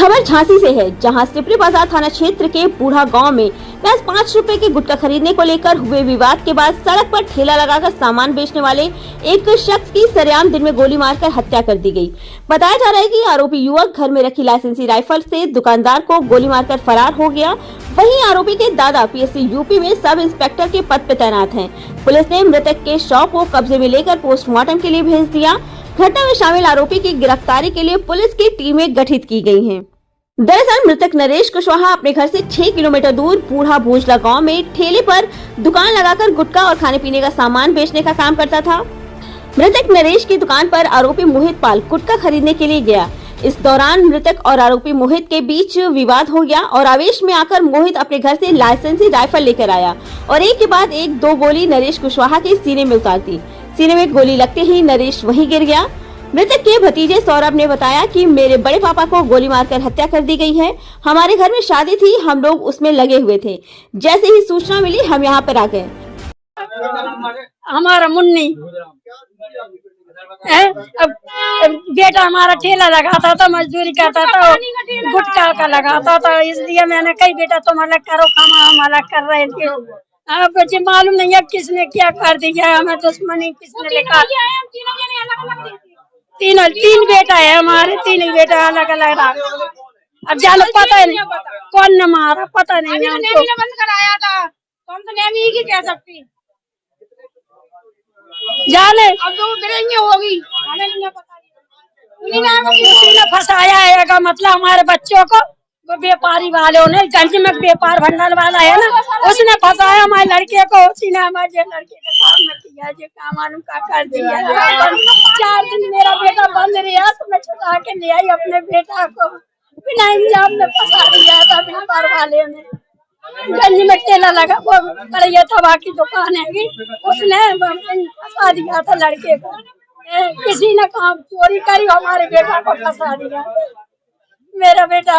खबर झांसी से है, जहां सिपरी बाजार थाना क्षेत्र के बूढ़ा गांव में महज 5 रुपए के गुटखा खरीदने को लेकर हुए विवाद के बाद सड़क पर ठेला लगाकर सामान बेचने वाले एक शख्स की सरेआम दिन में गोली मारकर हत्या कर दी गई। बताया जा रहा है कि आरोपी युवक घर में रखी लाइसेंसी राइफल से दुकानदार को गोली मारकर फरार हो गया। वहीं आरोपी के दादा पीएससी यूपी में सब इंस्पेक्टर के पद पर तैनात हैं। पुलिस ने मृतक के शव को कब्जे में लेकर पोस्टमार्टम के लिए भेज दिया। घटना में शामिल आरोपी की गिरफ्तारी के लिए पुलिस की टीमें गठित की गई हैं। दरअसल मृतक नरेश कुशवाहा अपने घर से 6 किलोमीटर दूर बूढ़ा भोजला गांव में ठेले पर दुकान लगाकर गुटखा और खाने पीने का सामान बेचने का काम करता था। मृतक नरेश की दुकान पर आरोपी मोहित पाल गुटखा खरीदने के लिए गया। इस दौरान मृतक और आरोपी मोहित के बीच विवाद हो गया और आवेश में आकर मोहित अपने घर से लाइसेंसी राइफल लेकर आया और एक के बाद एक 2 गोली नरेश कुशवाहा के सीने में उतार दी। सीने में गोली लगते ही नरेश वहीं गिर गया। मृतक के भतीजे सौरभ ने बताया कि मेरे बड़े पापा को गोली मारकर हत्या कर दी गई है। हमारे घर में शादी थी, हम लोग उसमें लगे हुए थे। जैसे ही सूचना मिली हम यहाँ पर आ गए। हमारा मुन्नी अब बेटा हमारा ठेला लगाता था, मजदूरी करता था, गुटखा का लगाता था, इसलिए मैंने कही बेटा तुम अलग करो, हम अलग कर रहे थे। अब मुझे मालूम नहीं है किसने क्या कर दिया, हमें दुश्मनी किसने लिखा। तीन बेटा है हमारे, तीन बेटा अलग अलग रहा। अब जानो पता नहीं कौन ने मारा, पता नहीं हमको। बंद कराया था तो हम तो नेम ही कह सकती जाने अब जो गिरेंगे होगी हमें नहीं पता। उन्हीं ने फंसाया है का मतलब हमारे बच्चों को, वो व्यापारी वालों ने, गंज में व्यापार भंडार वाला है ना, उसने फंसाया हमारे लड़के को। उसी ने हमारे लड़के के काम में किया, जो काम मालूम का कर दिया। 4 दिन मेरा बेटा बंद रहा तो मैं छुड़ा के ले आई अपने बेटा को। बिना इंजाम में फंसा दिया था व्यापार वाले ने। गंज में ठेला लगा, वो कड़िया तवा की दुकान है, उसने फंसा दिया था लड़के को। किसी ने काम चोरी करी, हमारे बेटा को फंसा दिया। मेरा बेटा,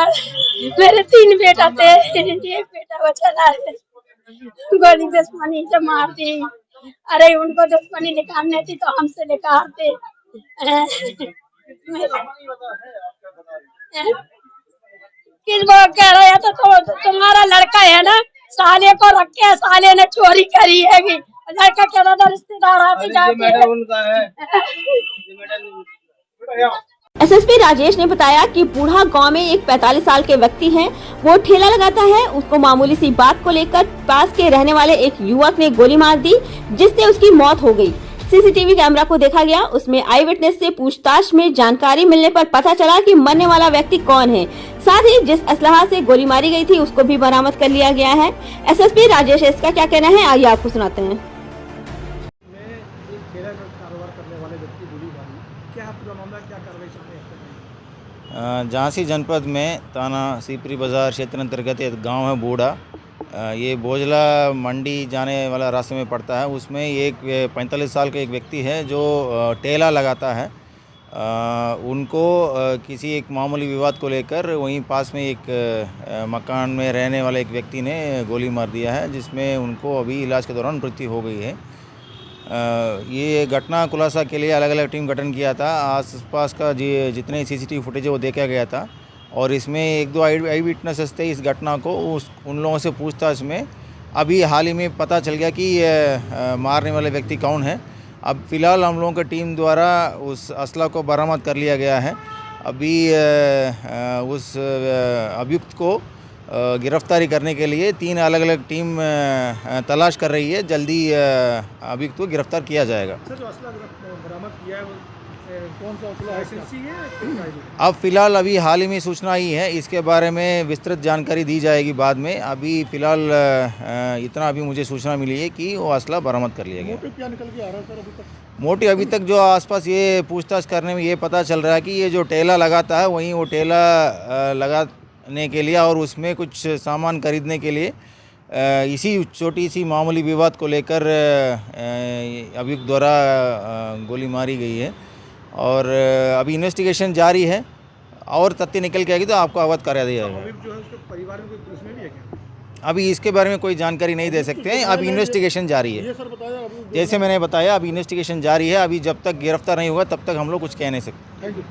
मेरे 3 बेटा थे, एक बेटा वो चला है, गोली दुश्मनी से मार दी। अरे उनको दुश्मनी निकालने थी तो हमसे निकालते। किस वो कह रहा है तो तुम्हारा लड़का है ना, साले को रख के साले ने चोरी करी है। लड़का कह रहा था रिश्तेदार आते जाते। एसएसपी राजेश ने बताया कि बूढ़ा गांव में एक 45 साल के व्यक्ति हैं, वो ठेला लगाता है। उसको मामूली सी बात को लेकर पास के रहने वाले एक युवक ने गोली मार दी, जिससे उसकी मौत हो गई। सीसीटीवी कैमरा को देखा गया, उसमें आई विटनेस से पूछताछ में जानकारी मिलने पर पता चला कि मरने वाला व्यक्ति कौन है। साथ ही जिस असलहा से गोली मारी गई थी उसको भी बरामद कर लिया गया है। एसएसपी राजेश इसका क्या कहना है, आइए आपको सुनाते हैं। झांसी जनपद में थाना सिपरी बाजार क्षेत्र अंतर्गत एक गांव है बूढ़ा, ये भोजला मंडी जाने वाला रास्ते में पड़ता है। उसमें एक 45 साल का एक व्यक्ति है जो ठेला लगाता है। उनको किसी एक मामूली विवाद को लेकर वहीं पास में एक मकान में रहने वाले एक व्यक्ति ने गोली मार दिया है, जिसमें उनको अभी इलाज के दौरान मृत्यु हो गई है। ये घटना खुलासा के लिए अलग अलग टीम गठन किया था। आसपास का जितने सीसीटीवी फुटेज है वो देखा गया था और इसमें 1-2 आई विटनेसेस थे इस घटना को। उन लोगों से पूछताछ में अभी हाल ही में पता चल गया कि मारने वाले व्यक्ति कौन है। अब फ़िलहाल हम लोगों की टीम द्वारा उस असला को बरामद कर लिया गया है। अभी उस अभियुक्त को गिरफ्तारी करने के लिए 3 अलग अलग टीम तलाश कर रही है। जल्दी अभियुक्त को गिरफ्तार किया जाएगा। सर, जो असला बरामद किया है वो कौन सा असला, लाइसेंसी है? अब फ़िलहाल अभी हाल ही में सूचना आई है, इसके बारे में विस्तृत जानकारी दी जाएगी बाद में। अभी फ़िलहाल इतना अभी मुझे सूचना मिली है कि वो असला बरामद कर लिया गया। मोटिव क्या निकल के आ रहा है सर अभी तक? मोटिव अभी तक जो आसपास ये पूछताछ करने में ये पता चल रहा है कि ये जो ठेला लगाता है वहीं वो ठेला लगाने के लिए और उसमें कुछ सामान खरीदने के लिए इसी छोटी सी मामूली विवाद को लेकर अभियुक्त द्वारा गोली मारी गई है और अभी इन्वेस्टिगेशन जारी है और तथ्य निकल के आएगी तो आपको अवगत करा दिया जाएगा। अभी जो है उसके परिवार में कोई दुश्मनी भी है क्या? अभी इसके बारे में कोई जानकारी नहीं दे सकते हैं, अभी इन्वेस्टिगेशन जारी है। ये सर बताया अभी जैसे मैंने बताया अभी इन्वेस्टिगेशन जारी है। अभी जब तक गिरफ्तार नहीं हुआ तब तक हम लोग कुछ कह नहीं सकते। Thank you.